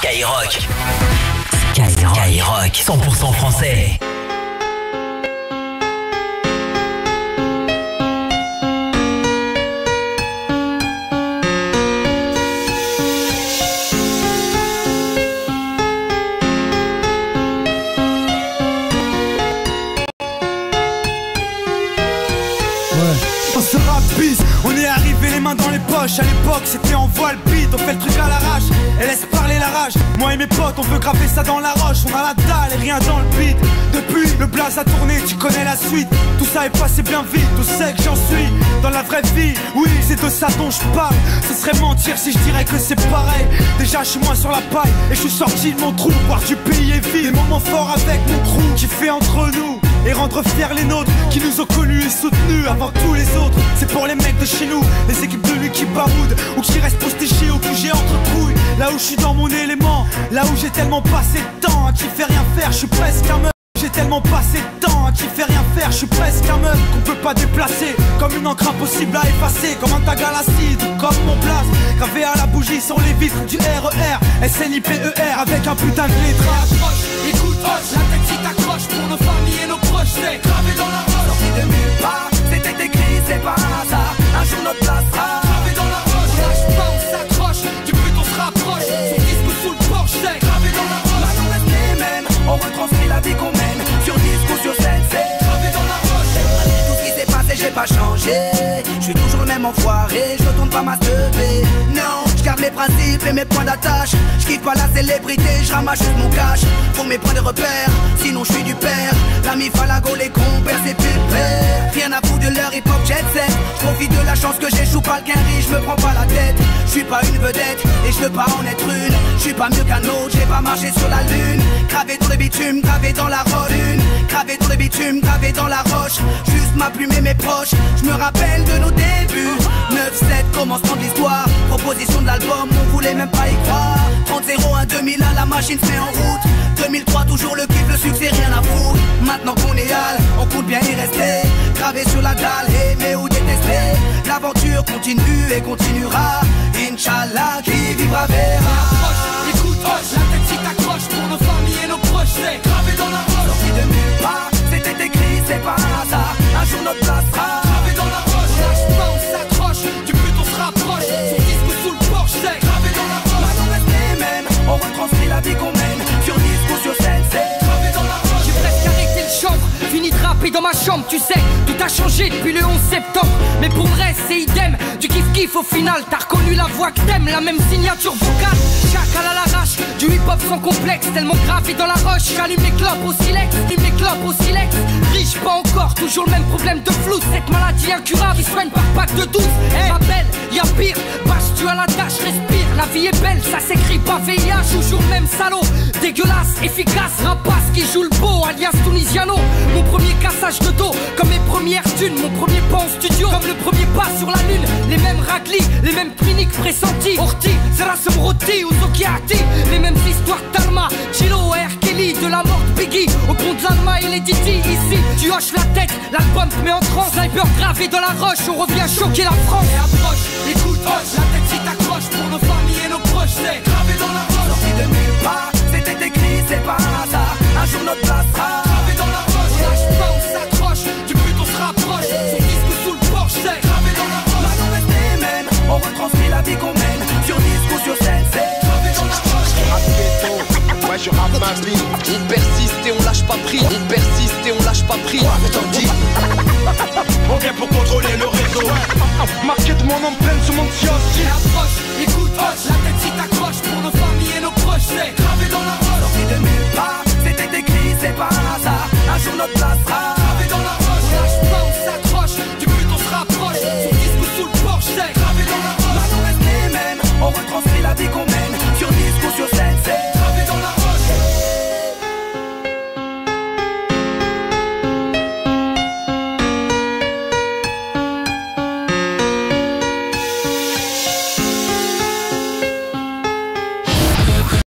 Skyrock. Skyrock 100% français. On est arrivé les mains dans les poches. À l'époque c'était en voile beat. On fait le truc à l'arrache et laisse parler la rage. Moi et mes potes on veut graver ça dans la roche. On a la dalle et rien dans le beat. Depuis le blaze a tourné, tu connais la suite. Tout ça est passé bien vite, tout sait que j'en suis dans la vraie vie, oui c'est de ça dont je parle. Ce serait mentir si je dirais que c'est pareil. Déjà je suis moins sur la paille et je suis sorti de mon trou. Voir du pays est vide, des moments forts avec mon crew qui fait entre nous et rendre fiers les nôtres qui nous ont connus et soutenus avant tous les autres. C'est pour les mecs de chez nous, les équipes de lui qui baroudent ou qui restent postichés au QG entre couilles. Là où je suis dans mon élément, là où j'ai tellement passé de temps à qui fait rien faire, je suis presque un meuf. J'ai tellement passé de temps à qui fait rien faire, je suis presque un meuf qu'on peut pas déplacer, comme une encre impossible à effacer, comme un tag à l'acide ou comme mon place gravé à la bougie sur les vitres du RER, SNIPER avec un putain de lettrage. Écoute, la tête si t'accroches pour nos familles et nos proches, c'est gravé dans la roche. Sorti de nulle part, c'était écrit, c'est pas un hasard. Un jour notre place sera gravé dans la roche. On lâche pas, on s'accroche, du but on se rapproche. Sur disque ou sous le porche, c'est gravé dans la roche. Maintenant on reste les mêmes, on retranscrit la vie qu'on mène. Sur disque ou sur scène, c'est gravé dans la roche. Malgré tout ce qui s'est passé, j'ai pas changé. Je suis toujours le même enfoiré, je retourne pas ma teubée. Non, je garde mes principes et mes points d'attache. Je kiffe pas la célébrité, je ramasse juste mon cash pour mes points de repère, sinon je suis du père. L'ami Falago, les compères, c'est pépère. Rien à foutre de leur hip-hop jet set. Je profite de la chance que j'échoue pas le quinri, je me prends pas la tête. Je suis pas une vedette et je veux pas en être une. Je suis pas mieux qu'un autre, j'ai pas marché sur la lune. Gravé dans le bitume, gravé dans la roche. Gravé dans le bitume, gravé dans la roche. Juste ma plume et mes proches, je me rappelle de nos débuts. 9-7, commencement de l'histoire. Proposition de l'album, on voulait même pas y croire. 30-01, 2001, la machine se met en route. 2003, toujours le kiff, le succès, rien à foutre. Maintenant qu'on est hal, on compte bien y rester. Gravé sur la dalle, aimer ou détester. L'aventure continue et continuera. Inch'Allah, qui vivra verra. Écoute, la tête si t'accroches pour nos familles et nos proches, c'est gravé dans la roche. Sorti de nulle part, c'était écrit, c'est pas un hasard. Un jour notre place sera gravé dans la roche. On lâche pas, on s'accroche, du but on se rapproche. Sur disque ou sous le porche, c'est gravé dans la roche. Maintenant on reste les mêmes, on retranscrit la vie qu'on mène. Sur disque ou sur scène, c'est gravé dans la roche. J'ai presque arrêté le chanvre, fini de rapper dans ma chambre. Tu sais, tout a changé depuis le 11 septembre. Mais pour le reste, c'est idem. Du kiff-kiff au final, t'as reconnu la voix que t'aimes. La même signature vocale, chacal à l'arrache. Du hip-hop sans complexe, tellement gravé dans la roche. J'allume les clopes au silex, allume les clopes au silex. Riche, pas encore, toujours le même problème de flou. Cette maladie incurable, qui soigne par pack de 12. Ma belle, y'a pire, bâche tu à la tâche, respire. La vie est belle, ça s'écrit pas VIH. Toujours le même salaud, dégueulasse, efficace. Rapace qui joue le beau, alias Tunisiano. Mon premier cassage de dos, comme mes premières thunes. Mon premier pas en studio, comme le premier pas sur la lune. Les mêmes raclis, les mêmes cliniques pressentis. Orti, Zerasem Roti ou Zokiati. Les mêmes histoires d'Alma, Chilo, R. Kelly. De la mort de Biggie, au compte d'Alma et les Didi. Ici, tu hoches la tête, l'album te met en transe. Sniper gravé dans la roche, on revient choquer la France. Et approche, écoute, la tête si t'accroches pour nos familles et nos proches, c'est gravé dans la roche. sorti de nulle part, c'était écrit, c'est pas un hasard. Un jour notre place sera gravé dans la roche. On lâche pas, on s'accroche, du but on se rapproche. Sur disque ou sous le porche, c'est gravé dans la roche. Maintenant on reste les mêmes, on retranscrit la vie qu'on mène. Sur disque ou sur scène, c'est gravé dans la roche. Ouais, je rappe ma vie. On persiste et on lâche pas prise. On persiste et on lâche pas prise. On vient pour contrôler le réseau. Marqué de mon empreinte sur mon Et approche, écoute, la tête si t'accroches pour nos familles et nos proches, c'est gravé dans la roche. sorti de nulle part, c'était écrit, c'est pas un hasard. Un jour notre place sera